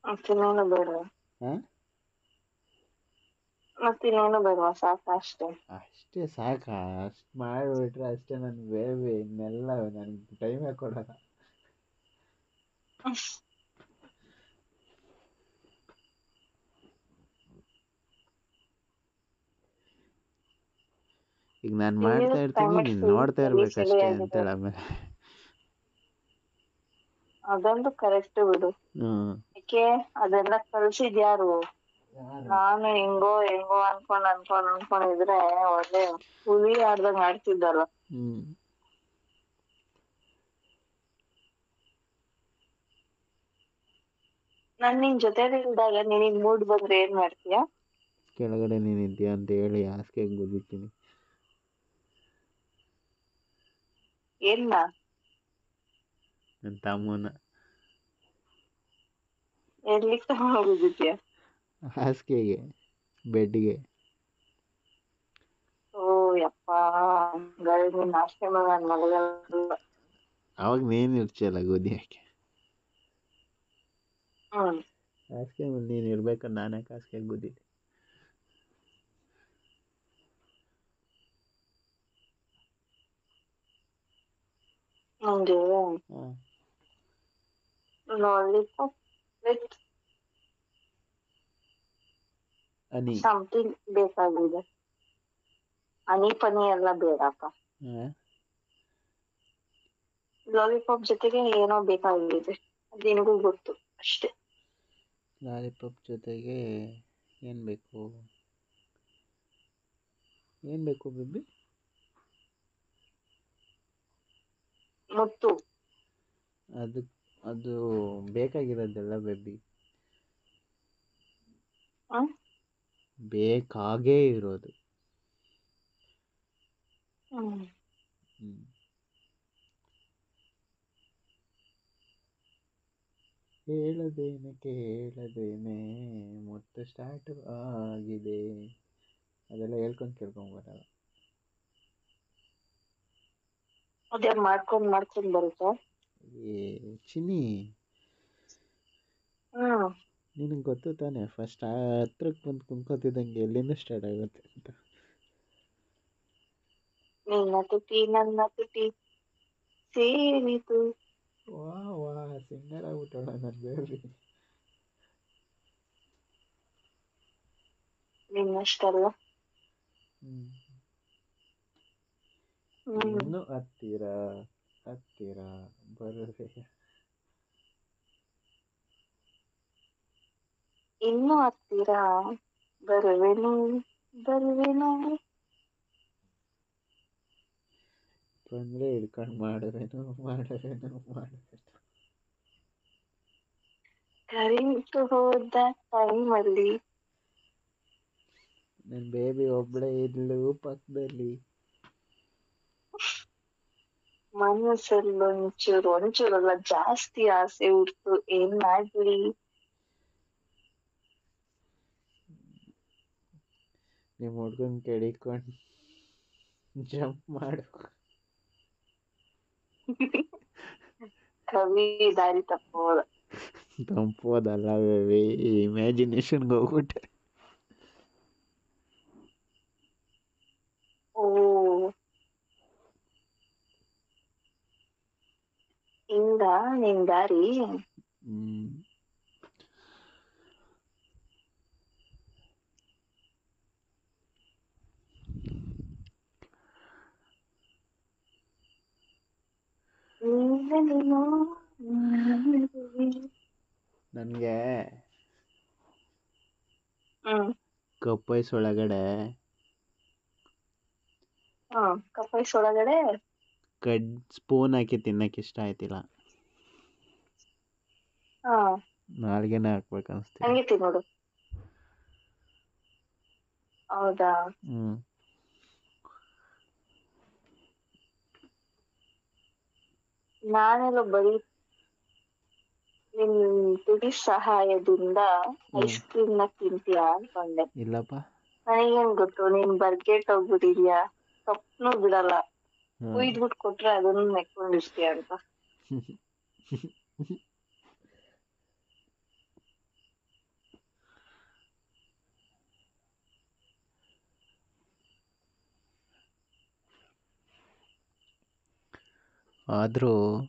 ಮತ್ತಿನ್ನೇನು ಬೇಡವಾ? ಹಾಂ ಮತ್ತಿನ್ನೇನು ಬೇಡವಾ? ಸಾಕ ಅಷ್ಟೇ. ಅಷ್ಟೇ ಸಾಕಾ? ಅಷ್ಟು ಮಾಡಿಬಿಟ್ರೆ ಅಷ್ಟೇ ನನ್ನ ಬೇಬಿ. ಇನ್ನೆಲ್ಲ ನನಗೆ ಟೈಮೇ ಕೊಡಲ್ಲ. ಈಗ ನಾನು ಮಾಡ್ತಾ ಇರ್ತೀನಿ, ನೀನು ನೋಡ್ತಾ ಇರ್ಬೇಕಷ್ಟೇ ಸರಿಯಾಗಿದೆ. ಅಂತೇಳಿ ಆಮೇಲೆ. ಅದಂತೂ ಕರೆಕ್ಟ್ ಬಿಡು. ಯಾಕೆ ಅದೆಲ್ಲ ಕಲ್ಸಿದ್ಯಾರು? ನಾನು ಹೆಂಗೋ ಹೆಂಗೋ ಅನ್ಕೊಂಡಿದ್ರೆ ಒಳ್ಳೆ ಹುಲಿ ಆಡ್ದಂಗ್ ಆಡ್ತಿದ್ದಲ್ಲ. ನಾನ್ ನಿನ್ ಜೊತೆಲಿ ಇಲ್ದಾಗ ನಿನಗ್ ಮೂಡ್ ಬಂದ್ರೆ ಏನ್ ಮಾಡ್ತೀಯ? ಕೆಳಗಡೆ ನೀನಿದ್ಯಾ ಅಂತ ಹೇಳಿ ಹಾಸಿಗೆಗೆ ಗುದ್ದಿತೀನಿ. ಏನ್ನ? ನನ್ನ ತಮ್ಮನ. ಎಲ್ಲಿಗ್ ತಗೊಂಡೋಗಿದ್ಯಾ? ಹಾಸಿಗೆಗೆ, ಬೆಡ್ಗೆ. ಓ ಯಪ್ಪಾ, ನೀನ್ ಅಷ್ಟೇ ನಾನ್ ಮಲಗಲ್ಲ. ಅವಾಗ ನೀನು ಇರ್ತಿಯಲ್ಲ ಗುದ್ದಿಯಕ್ಕೆ. ಹ್ಮ್ ಹಾಸಿಗೆ ಮೇಲೆ ನೀನು ಇರ್ಬೇಕಂದ್ರೆ ನಾನು ಯಾಕೆ ಹಾಸಿಗೆಗೆ ಗುದ್ದಿದ್ದೆ? ನಂಗೆ ಲಾಲಿಪಾಪ್ ವಿತ್ ಹನಿ. ಸಮಥಿಂಗ್ ಬೇಕಾಗಿದೆ. ಹನಿ ಪನಿ ಎಲ್ಲ ಬೇಡಪ್ಪ. ಲಾಲಿಪಾಪ್ ಜೊತೆಗೆ ಏನೋ ಬೇಕಾಗಿದೆ, ಅದೇನಿಗೂ ಗೊತ್ತು ಅಷ್ಟೇ. ಲಾಲಿಪಾಪ್ ಜೊತೆಗೆ ಏನು ಬೇಕು? ಏನು ಬೇಕು ಬೇಬಿ? ಮುತ್ತು. ಅದು ಬೇಕಾಗಿರೋದೆಲ್ಲ ಬೇಬಿ. ಬೇಕಾಗೇ ಇರೋದು. ಹೇಳದೇನೆ ಕೇಳದೇನೆ ಮುತ್ತು ಸ್ಟಾರ್ಟ್ ಆಗಿದೆ. ಅದೆಲ್ಲ ಕೇಳ್ಕೊಂಬರಲ್ಲ. ಅದೇ ಮಾಡ್ಕೊಂಡ್ ಬರುತ್ತಾ? ಚಿನ್ನಿ, ನಿನಗೆ ಗೊತ್ತು ತಾನೆ, ಫಸ್ಟ್ ಹತ್ರಕ್ಕೆ ಬಂದು ಕುಂತ್ಕೋತಿದ್ದಂಗೆ ಎಲ್ಲಿಂದ ಸ್ಟಾರ್ಟ್ ಆಗುತ್ತೆ ಅಂತ. ನಿನ್ನ ತುಟಿ ನನ್ನ ತುಟಿ ಸೇರಿತು. ವಾ ಸಿಂಗರ್ ಆಗ್ಬಿಟ್ಟೋಳ ನನ್ನ ಬೇಬಿ. ನಿನ್ನಷ್ಟಲ್ಲ. ಇನ್ನು ಹತ್ತಿರ ಬರುವೆ. ಇನ್ನು ಹತ್ತಿರ ಬರುವೆನು. ಬಂದ್ರೆ ಹಿಡ್ಕೊಂಡು ಮಾಡುವೆನು. ಕರೆಂಟ್ ಹೋದ ಟೈಮಲ್ಲಿ ನನ್ನ ಬೇಬಿ ಒಬ್ಬಳೇ ಇದ್ಲು ಪಕ್ಕದಲ್ಲಿ. ಮನಸ್ಸಲ್ಲಿ ಒಂಚೂರಲ್ಲ ಜಾಸ್ತಿ ಆಸೆ ಹುಡ್ತು. ಏನ್ ಮಾಡ್ಲಿ? ನಿಮ್ಮ ಹುಡ್ಗನ್ ಕೆಡಿಕೊಂಡು ಜಂಪ್ ಮಾಡು. ಕವಿ ದಾರಿ ತಪ್ಪೋದಲ್ಲ ಬೇಬಿ, ಇಮ್ಯಾಜಿನೇಷನ್ಗೆ ಹೋಗ್ಬಿಟ್ಟೆ. ಓ, ಹಿಂಗ ನಿನ್ ದಾರಿ? ನನಗೆ ಕಪ್ಪೈಸ್ ಒಳಗಡೆ ಸ್ಪೂನ್ ಹಾಕಿ ತಿನ್ನಕ್ಕೆ ಇಷ್ಟ ಆಯ್ತಿಲ್ಲ. ನಾಲ್ಗೆನೆ ಹಾಕ್ಬೇಕು ಅನಿಸ್ತೀನಿ. ಹಂಗೆ ತಿನ್ನೋಡು. ಹೌದಾ? ನಾನೆಲ್ಲ ಬರೀ ನಿನ್ ತುಟಿ ಸಹಾಯದಿಂದ ಐಸ್ ಕ್ರೀಮ್ ನ ತಿಂತೀಯಾ ಅನ್ಕೊಂಡೆ. ಇಲ್ಲಪ್ಪ. ನನಗೇನ್ ಗೊತ್ತು ನೀನ್ ಬರ್ಗೆಟ್ ಹೋಗ್ಬಿಟ್ಟಿದ್ಯಾ, ಕಪ್ನು ಬಿಡಲ್ಲ, ಕುಯ್ದ್ಬಿಟ್ಟು ಕೊಟ್ರೆ ಅದನ್ನು ನೆಕ್ಕೊಂಡಿರ್ತೀಯ ಅಂತ. ಆದ್ರೂ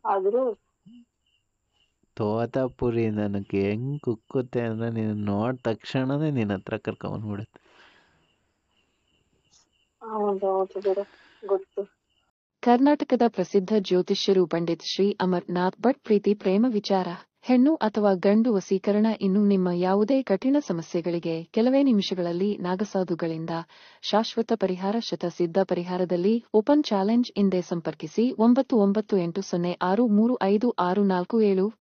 ಆದ್ರೂ ತೋತಾಪುರಿ ನನಗೆ ಹೆಂಗ್ ಕುಕ್ಕುತ್ತೆ ಅಂದ್ರೆ ನೀನು ನೋಡಿದ ತಕ್ಷಣನೇ ನಿನ್ನ ಹತ್ರ ಕರ್ಕೊಂಡ್ಬಿಡುತ್ತೆ. ಹೌದೌದು ಬಿಡು, ಗೊತ್ತು. ಕರ್ನಾಟಕದ ಪ್ರಸಿದ್ಧ ಜ್ಯೋತಿಷ್ಯರು ಪಂಡಿತ್ ಶ್ರೀ ಅಮರ್ನಾಥ್ ಭಟ್ ಪ್ರೀತಿ ಪ್ರೇಮ ವಿಚಾರ, ಹೆಣ್ಣು ಅಥವಾ ಗಂಡು ವಶೀಕರಣ ಇನ್ನು ನಿಮ್ಮ ಯಾವುದೇ ಕಠಿಣ ಸಮಸ್ಯೆಗಳಿಗೆ ಕೆಲವೇ ನಿಮಿಷಗಳಲ್ಲಿ ನಾಗಸಾಧುಗಳಿಂದ ಶಾಶ್ವತ ಪರಿಹಾರ. ಶತಸಿದ್ಧ ಪರಿಹಾರದಲ್ಲಿ ಓಪನ್ ಚಾಲೆಂಜ್. ಹಿಂದೆ ಸಂಪರ್ಕಿಸಿ 9980635647.